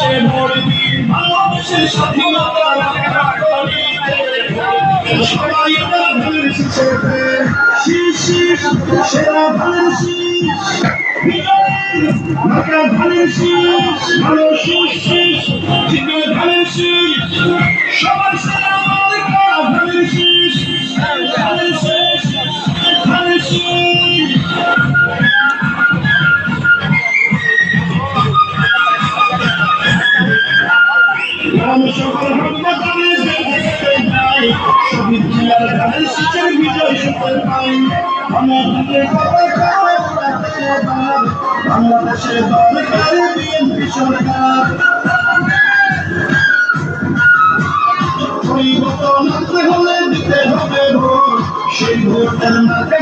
বাংলাদেশে ভোট দিন, বাংলাদেশের স্বাধীনতা রক্ষা করিতে সবাই ধানের শীষে শীষ শীষ সেরা ধানের শীষ মার্কা ধানের শীষ ভালো শীষ শীষ জিতবে ধানের শীষ সবার সেরা মার্কা ধানের শীষ ধানের শীষ ধানের শীষ। আমি সকল হাসপাতালে যেতে যাই, শহীদ জিয়ার ধানের শীষের বিজয় সুখের পাই। আমাদের বাংলাদেশে দরকার বিএনপি সরকার, পরিবর্তন আনতে হলে দিতে হবে ভোট, সেই ভোটের মাঠে